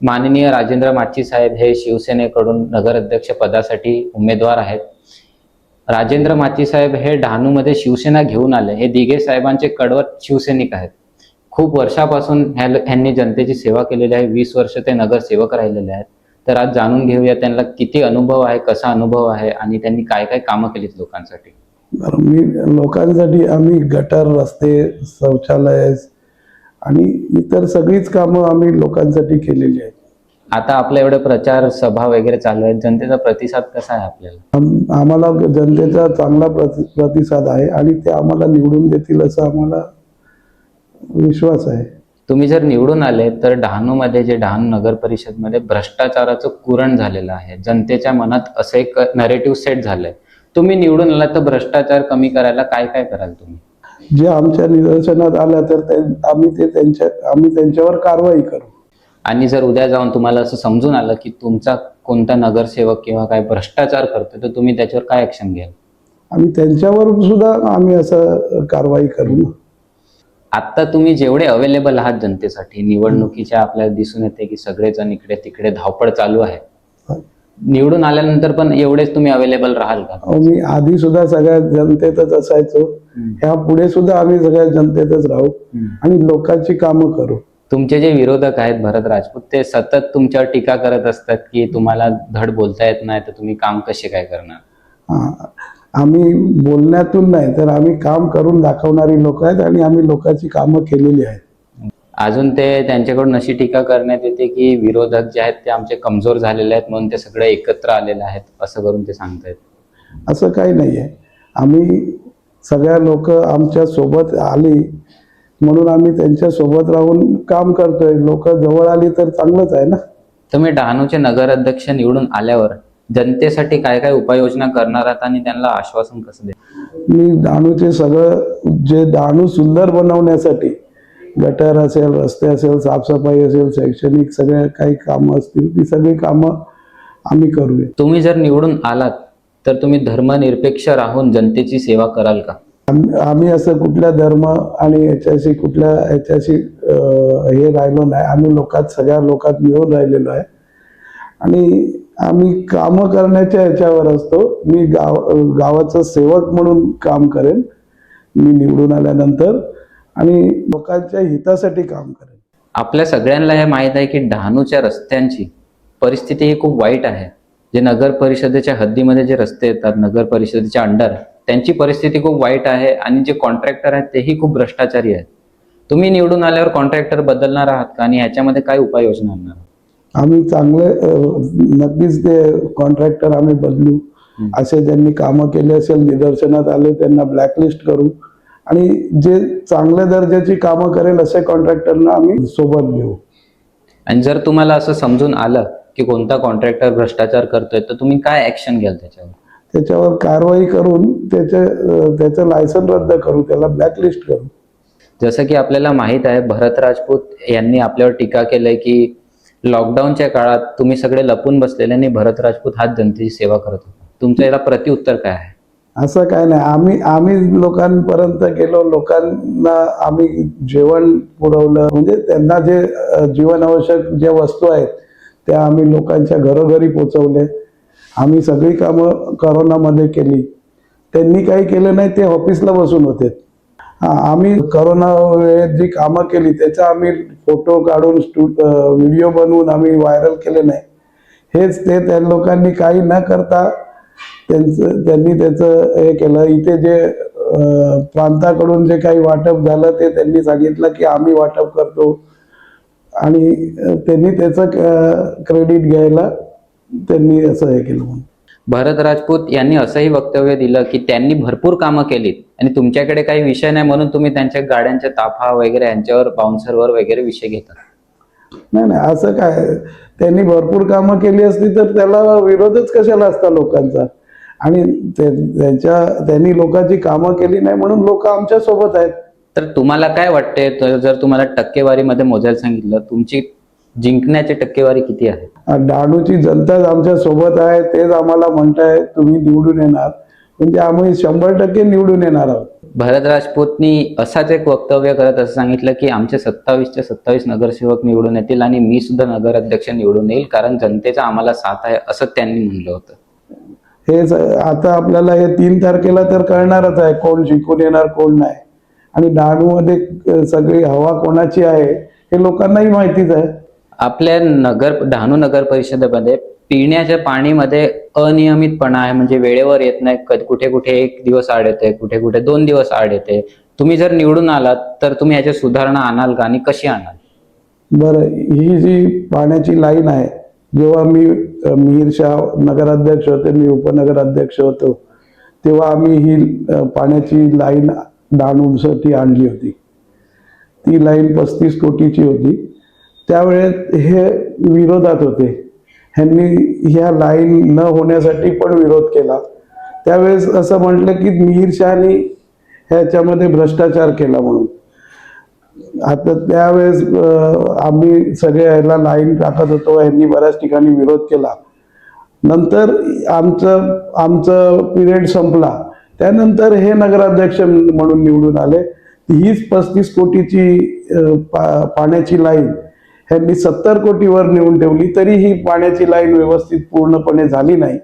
माननीय राजेंद्र माची साहेब हे शिवसेनेकडून नगराध्यक्ष पदासाठी उमेदवार आहेत. राजेंद्र माची साहेब हे डहाणूमध्ये शिवसेना घेऊन आले. हे दिघे साहेबांचे कडवट शिवसैनिक आहेत. खूप वर्षापासून ह्यांनी जनतेची सेवा केलेली आहे. 20 वर्ष ते नगरसेवक राहिलेले आहेत. तर आज जाणून घेऊया त्यांना किती अनुभव आहे, कसा अनुभव आहे आणि त्यांनी काय काय कामं केलीत लोकांसाठी. मी लोकांसाठी आम्ही गटर, रस्ते, शौचालय आणि इतर सगळीच कामं आम्ही लोकांसाठी केलेली आहेत. आता आपल्या एवढे प्रचार सभा वगैरे चालू आहेत, जनतेचा प्रतिसाद कसा आहे आपल्याला? आम्हाला जनतेचा चांगला प्रतिसाद आहे आणि ते आम्हाला निवडून देतील असा आम्हाला विश्वास आहे. तुम्ही जर निवडून आले तर डहाणूमध्ये जे डहाणू नगर परिषदमध्ये भ्रष्टाचाराचं कुरण झालेलं आहे. जनतेच्या मनात असं एक नरेटिव्ह सेट झालंय. तुम्ही निवडून आला तर भ्रष्टाचार कमी करायला काय काय कराल तुम्ही? जे आमच्या निदर्शनात आलं तर आम्ही त्यांच्यावर कारवाई करू. आणि जर उद्या जाऊन तुम्हाला असं समजून आलं की तुमचा कोणता नगरसेवक किंवा काय भ्रष्टाचार करतोय तर तुम्ही त्याच्यावर काय ऍक्शन घ्याल? आम्ही त्यांच्यावर सुद्धा आम्ही असं कारवाई करू. आता तुम्ही जेवढे अवेलेबल आहात जनतेसाठी, निवडणुकीच्या आपल्याला दिसून येते की सगळेजण इकडे तिकडे धावपळ चालू आहे. निवडून आल्यानंतर पण एवढेच तुम्ही अवेलेबल राहाल का? मी आधी सुद्धा सगळ्या जनतेतच असायचो. ह्या पुढे सुद्धा आम्ही सगळ्या जनतेतच राहू आणि लोकांची कामं करू. तुमचे जे विरोधक आहेत भरत राजपूत, ते सतत तुमच्यावर टीका करत असतात की तुम्हाला धड बोलता येत नाही तर तुम्ही काम कसे काय करणार? आम्ही बोलण्यातून नाही तर आम्ही काम करून दाखवणारी लोक आहेत आणि आम्ही लोकांची कामं केलेली आहेत. अजून ते त्यांच्याकडून अशी टीका करण्यात येते की विरोधक जे आहेत ते आमचे कमजोर झालेले आहेत म्हणून ते सगळे एकत्र आलेले आहेत, असं करून ते सांगतायत. असं काही नाहीये. आम्ही सगळ्या लोक आमच्या सोबत आली म्हणून आम्ही त्यांच्या सोबत राहून काम करतोय. लोक जवळ आली तर चांगलंच आहे ना. तुम्ही डहाणूचे नगराध्यक्ष निवडून आल्यावर जनतेसाठी काय काय उपाययोजना करणार आहात आणि त्यांना आश्वासन कसं देणार? मी डहाणूचे सगळं जे डहाणू सुंदर बनवण्यासाठी गटर असेल, रस्ते असेल, साफसफाई असेल, शैक्षणिक सगळे काही कामं असतील ती सगळी कामं आम्ही करूया. तुम्ही जर निवडून आलात तर तुम्ही धर्मनिरपेक्ष राहून जनतेची सेवा कराल का? आम्ही असं कुठल्या धर्म आणि कुठल्या हे राहिलो नाही. आम्ही सगळ्या लोकात मिळून राहिलेलो आहे आणि आम्ही कामं करण्याच्या ह्याच्यावर असतो. मी गावाचं सेवक म्हणून काम करेन मी निवडून आल्यानंतर आणि लोकांच्या हितासाठी काम करेन. आपल्या सगळ्यांना हे माहीत आहे की डहाणूच्या रस्त्यांची परिस्थिती ही खूप वाईट आहे. जे नगर परिषदेच्या हद्दीमध्ये जे रस्ते येतात नगर परिषदेच्या अंडर, त्यांची परिस्थिती खूप वाईट आहे आणि जे कॉन्ट्रॅक्टर आहेत तेही खूप भ्रष्टाचारी आहेत. तुम्ही निवडून आल्यावर कॉन्ट्रॅक्टर बदलणार आहात का आणि ह्याच्यामध्ये काय उपाययोजना आणणार? आम्ही नक्कीच ते कॉन्ट्रॅक्टर आम्ही बदलू. असे ज्यांनी कामं केली असेल, निदर्शनात आले, त्यांना ब्लॅकलिस्ट करू आणि जे चांगल्या दर्जाची कामं करेल असे कॉन्ट्रॅक्टरना आम्ही सोबत घेऊ. आणि जर तुम्हाला असं समजून आलं की कोणता कॉन्ट्रॅक्टर भ्रष्टाचार करतोय तर तुम्ही काय ऍक्शन घ्याल त्याच्यावर? त्याच्यावर कारवाई करून त्याचं लायसन रद्द करू, त्याला ब्लॅकलिस्ट करू. जसं की आपल्याला माहित आहे भरत राजपूत यांनी आपल्यावर टीका केलंय की लॉकडाऊनच्या काळात तुम्ही सगळे लपून बसलेले आणि भरत राजपूत हाच जनतेची सेवा करत होता. तुमचं याला प्रतिउत्तर काय आहे? असं काय नाही. आम्ही लोकांपर्यंत गेलो, लोकांना आम्ही जेवण पुरवलं. म्हणजे त्यांना जे जीवनावश्यक ज्या वस्तू आहेत त्या आम्ही लोकांच्या घरोघरी पोचवले. आम्ही सगळी कामं करोनामध्ये केली. त्यांनी काही केलं नाही, ते ऑफिसला बसून होते. आम्ही करोना वेळेत जी कामं केली त्याचा आम्ही फोटो काढून व्हिडिओ बनवून आम्ही व्हायरल केले नाही. हेच ते त्या लोकांनी काही न करता त्यांनी त्याचं हे केलं. इथे जे प्रांताकडून जे काही वाटप झालं ते त्यांनी सांगितलं की आम्ही वाटप करतो आणि त्यांनी त्याचं क्रेडिट घ्यायला त्यांनी असं हे केलं. भरत राजपूत यांनी असंही वक्तव्य दिलं की त्यांनी भरपूर कामं केलीत आणि तुमच्याकडे काही विषय नाही म्हणून तुम्ही त्यांच्या गाड्यांच्या ताफा वगैरे यांच्यावर बाउन्सरवर वगैरे विषय घेतात. नाही, असं काय, त्यांनी भरपूर कामं केली असती तर त्याला विरोधच कशाला असता लोकांचा. आणि त्यांनी लोकांची कामं केली नाही म्हणून लोक आमच्या सोबत आहेत. तर तुम्हाला काय वाटते, जर तुम्हाला टक्केवारीमध्ये मोजायला सांगितलं तुमची जिंकण्याची टक्केवारी किती आहे? डहाणूची जनताच आमच्या सोबत आहे. तेच आम्हाला म्हणताय तुम्ही निवडून येणार, म्हणजे आम्ही 100% निवडून येणार आहोत. भरत राजपूतनी असाच एक वक्तव्य करत असं सांगितलं की आमचे 27च्या 27 नगरसेवक निवडून येतील आणि मी सुद्धा नगराध्यक्ष निवडून येईल, कारण जनतेचा आम्हाला साथ आहे, असं त्यांनी म्हणलं होतं. आता आपल्याला हे 3 तारखेला तर कळणारच आहे कोण जिंकून येणार कोण नाही. आणि डहाणूमध्ये सगळी हवा कोणाची आहे हे लोकांनाही माहितीच आहे. आपल्या डहाणू नगर परिषदेमध्ये पिण्याच्या पाणीमध्ये अनियमितपणा आहे, म्हणजे वेळेवर येत नाही. कुठे कुठे 1 दिवस आड येते, कुठे कुठे 2 दिवस आड येते. तुम्ही जर निवडून आलात तर तुम्ही ह्याच्या सुधारणा आणाल का आणि कशी आणाल? बरं, ही जी पाण्याची लाईन आहे, जेव्हा मी मिहीर शाह नगराध्यक्ष होते, मी उपनगराध्यक्ष होतो, तेव्हा आम्ही ही पाण्याची लाईन डहाणूसाठी आणली होती. ती लाईन 35 कोटीची होती. त्यावेळेस हे विरोधात होते. ह्यांनी ह्या लाईन न होण्यासाठी पण विरोध केला. त्यावेळेस असं म्हटलं की मिहीर शाहनी ह्याच्यामध्ये भ्रष्टाचार केला म्हणून. आता त्यावेळेस आम्ही सगळे ह्याला लाईन टाकत होतो, यांनी बऱ्याच ठिकाणी विरोध केला. नंतर आमचं पिरियड संपला, त्यानंतर हे नगराध्यक्ष म्हणून निवडून आले. हीच 35 कोटीची पाण्याची लाईन ह्यांनी 70 कोटीवर नेऊन ठेवली, तरी ही पाण्याची लाईन व्यवस्थित पूर्णपणे झाली नाही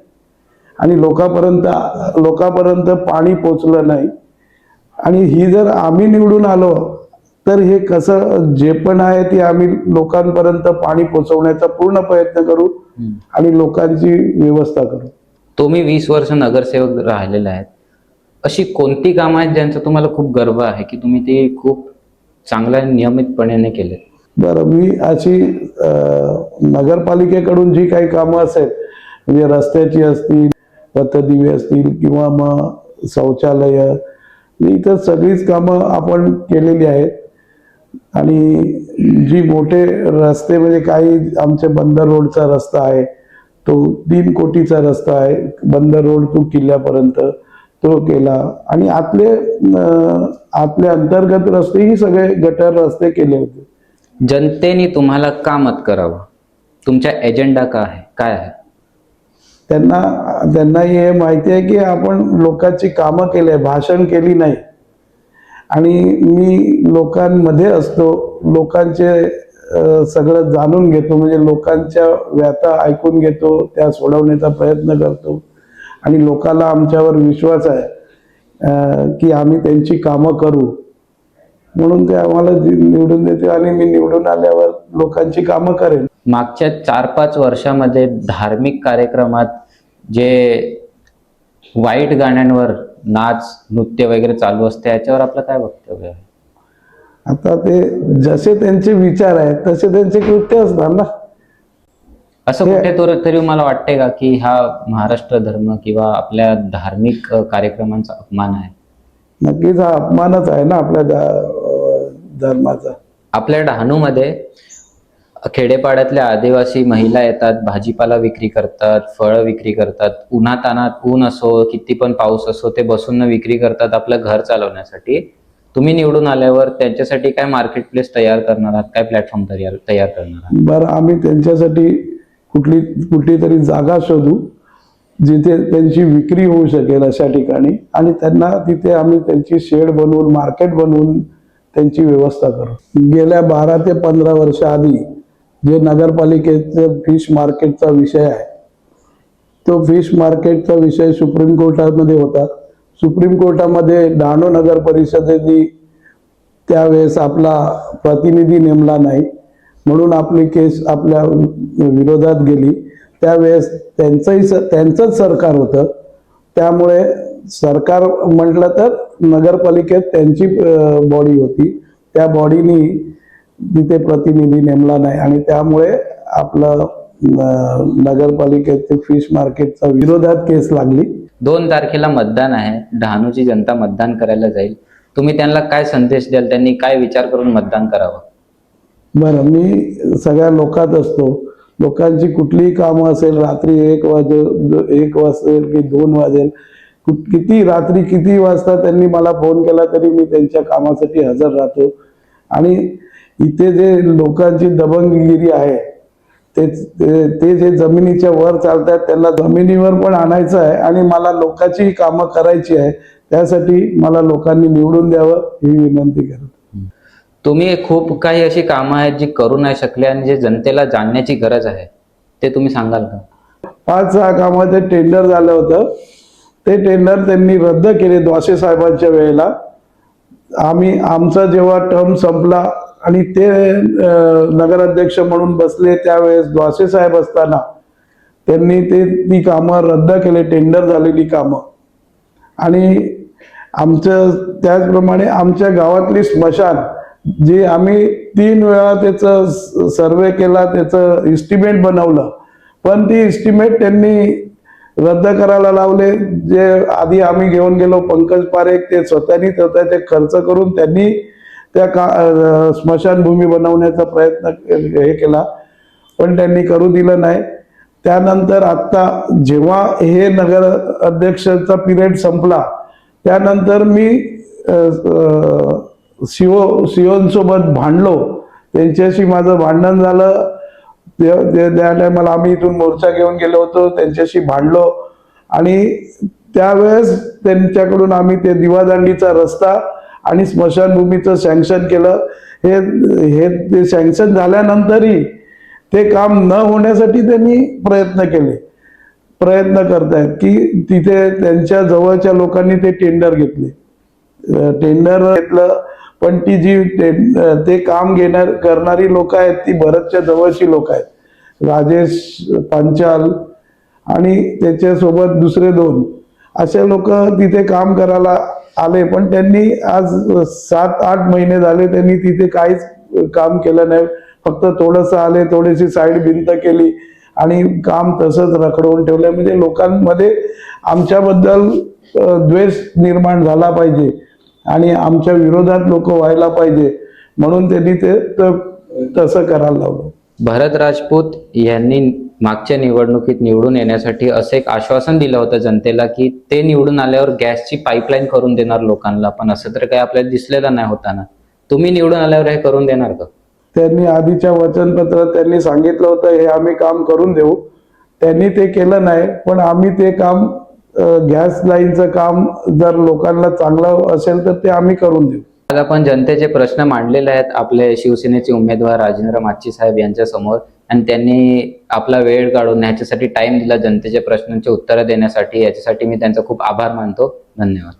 आणि लोकांपर्यंत पाणी पोचलं नाही. आणि ही जर आम्ही निवडून आलो तर हे कसं, जे पण आहे ते आम्ही लोकांपर्यंत पाणी पोचवण्याचा पूर्ण प्रयत्न करू आणि लोकांची व्यवस्था करू. तुम्ही 20 वर्ष नगरसेवक राहिलेले आहेत. अशी कोणती कामं आहेत ज्यांचा तुम्हाला खूप गर्व आहे की तुम्ही ते खूप चांगल्या नियमितपणे केले? बरं, मी अशी नगरपालिकेकडून जी काही कामं असेल, म्हणजे रस्त्याची असतील, पथदिवे असतील किंवा मग शौचालय, इतर सगळीच कामं आपण केलेली आहेत. आणि जी मोठे रस्ते, म्हणजे काही आमचे बंदर रोडचा रस्ता आहे, तो 3 कोटीचा रस्ता आहे. बंदर रोड टू किल्ल्यापर्यंत तो केला. आणि आतले अंतर्गत रस्तेही सगळे गटर रस्ते केले होते. जनतेने तुम्हाला का मत करावं? तुमचा एजेंडा काय आहे? त्यांना हे माहिती आहे की आपण लोकांची कामं केली, भाषण केली नाही. आणि मी लोकांमध्ये असतो, लोकांचे सगळं जाणून घेतो, म्हणजे लोकांच्या व्यथा ऐकून घेतो, त्या सोडवण्याचा प्रयत्न करतो. आणि लोकांना आमच्यावर विश्वास आहे की आम्ही त्यांची कामं करू, म्हणून ते आम्हाला निवडून देते आणि मी निवडून आल्यावर लोकांची कामं करेन. मागच्या 4-5 वर्षामध्ये धार्मिक कार्यक्रमात जे वाईट गाण्यांवर नाच, नृत्य वगैरे चालू असते, याच्यावर आपलं काय वक्तव्य आहे? आता ते जसे त्यांचे विचार आहेत तसे त्यांचे कृत्य असणार ना. असं कुठे तरी मला वाटते का की हा महाराष्ट्र धर्म किंवा आपल्या धार्मिक कार्यक्रमांचा अपमान आहे? नक्कीच हा अपमानच आहे ना आपल्या धर्माचा. आपल्या डहाणूमध्ये खेडेपाड्यातल्या आदिवासी महिला येतात, भाजीपाला विक्री करतात, फळं विक्री करतात. उन्हातानात, ऊन असो किती पण पाऊस असो, ते बसून विक्री करतात आपलं घर चालवण्यासाठी. तुम्ही निवडून आल्यावर त्यांच्यासाठी काय मार्केट प्लेस तयार करणार आहात, काय प्लॅटफॉर्म तयार करणार आहात? बरं, आम्ही त्यांच्यासाठी कुठली तरी जागा शोधू जिथे त्यांची विक्री होऊ शकेल अशा ठिकाणी, आणि त्यांना तिथे आम्ही त्यांची शेड बनवून, मार्केट बनवून त्यांची व्यवस्था करू. गेल्या 12 ते 15 वर्ष आधी जे नगरपालिकेचं फिश मार्केटचा विषय आहे, तो फिश मार्केटचा विषय सुप्रीम कोर्टामध्ये होता. सुप्रीम कोर्टामध्ये डहाणू नगर परिषदेने त्यावेळेस आपला प्रतिनिधी नेमला नाही, म्हणून आपली केस आपल्या विरोधात गेली. त्यावेळेस त्यांचंच सरकार होतं, त्यामुळे सरकार म्हटलं तर नगरपालिकेत त्यांची बॉडी होती, त्या बॉडीनी तिथे प्रतिनिधी नेमला नाही आणि त्यामुळे आपलं नगरपालिकेचे फिश मार्केटचा विरोधात केस लागली. 2 तारखेला मतदान आहे, डहाणूची जनता मतदान करायला जाईल. तुम्ही त्यांना काय संदेश द्याल? त्यांनी काय विचार करून मतदान करावं? बरं, मी सगळ्या लोकात असतो. लोकांची कुठलीही कामं असेल, रात्री 1 वाजेल की 2 वाजेल, रात्री किती वाजता त्यांनी मला फोन केला तरी मी त्यांच्या कामासाठी हजर राहतो. आणि इथे जे लोकांची दबंगगिरी आहे, ते जे जमिनीच्या वर चालतात त्यांना जमिनीवर पण आणायचं आहे आणि मला लोकांची कामं करायची आहे. त्यासाठी मला लोकांनी निवडून द्यावं ही विनंती करतो. तुम्ही खूप काही अशी कामं आहेत जी करू नाही शकले आणि जे जनतेला जाणण्याची गरज आहे, ते तुम्ही सांगाल का? 5-6 कामाचं टेंडर झालं होतं, ते टेंडर त्यांनी रद्द केले द्वासे साहेबांच्या वेळेला. आमचा जेव्हा टर्म संपला आणि ते नगराध्यक्ष म्हणून बसले, त्यावेळेस द्वासे साहेब असताना त्यांनी ती कामं रद्द केले, टेंडर झालेली कामं. आणि त्याचप्रमाणे आमच्या गावातली स्मशान जी आम्ही 3 वेळा त्याचं सर्वे केला, त्याचं इस्टिमेट बनवलं, पण ती इस्टिमेट त्यांनी रद्द करायला लावले. जे आधी आम्ही घेऊन गेलो पंकज पारेख, ते स्वतःचे खर्च करून त्यांनी त्या स्मशानभूमी बनवण्याचा प्रयत्न हे केला, पण त्यांनी करू दिलं नाही. त्यानंतर आता जेव्हा हे नगर अध्यक्षाचा पिरियड संपला, त्यानंतर मी सीओंसोबत भांडलो, त्यांच्याशी माझं भांडण झालं. त्या टायमाला आम्ही इथून मोर्चा घेऊन गेलो होतो, त्यांच्याशी भांडलो आणि त्यावेळेस त्यांच्याकडून आम्ही ते दिवादांडीचा रस्ता आणि स्मशानभूमीचं सँक्शन केलं. हे सँक्शन झाल्यानंतरही ते काम न होण्यासाठी त्यांनी प्रयत्न करतायत की तिथे त्यांच्या जवळच्या लोकांनी ते टेंडर घेतलं, पण ती ते काम करणारी लोक आहेत ती भरतच्या जवळची लोक आहेत, राजेश पांचाल आणि त्याच्यासोबत दुसरे 2 असे लोक तिथे काम करायला आले. पण त्यांनी आज 7-8 महिने झाले त्यांनी तिथे काहीच काम केलं नाही. फक्त थोडंसं आले, थोडीशी साईड भिंत केली आणि काम तसंच रखडवून ठेवलंय. म्हणजे लोकांमध्ये आमच्याबद्दल द्वेष निर्माण झाला पाहिजे आणि आमच्या विरोधात लोक व्हायला पाहिजे, म्हणून त्यांनी ते तसं करायला लावलं. भरत राजपूत यांनी मागच्या निवडणुकीत निवडून येण्यासाठी असं एक आश्वासन दिलं होतं जनतेला की ते निवडून आल्यावर गॅसची पाईपलाईन करून देणार लोकांना, पण असं तर काही आपल्याला दिसलेलं नाही होताना. तुम्ही निवडून आल्यावर हे करून देणार का? त्यांनी आधीच्या वचनपत्रात त्यांनी सांगितलं होतं हे आम्ही काम करून देऊ, त्यांनी ते केलं नाही. पण आम्ही ते काम गॅस लाईनचं काम जर लोकांना चांगलं असेल तर ते आम्ही करून देऊ. आज आपण जनतेचे प्रश्न मांडलेले आहेत आपले शिवसेनेचे उमेदवार राजेंद्र माची साहेब यांच्या समोर, आणि त्यांनी आपला वेळ काढून ह्याच्यासाठी टाइम दिला जनतेच्या प्रश्नांची उत्तरं देण्यासाठी. याच्यासाठी मी त्यांचा खूप आभार मानतो. धन्यवाद.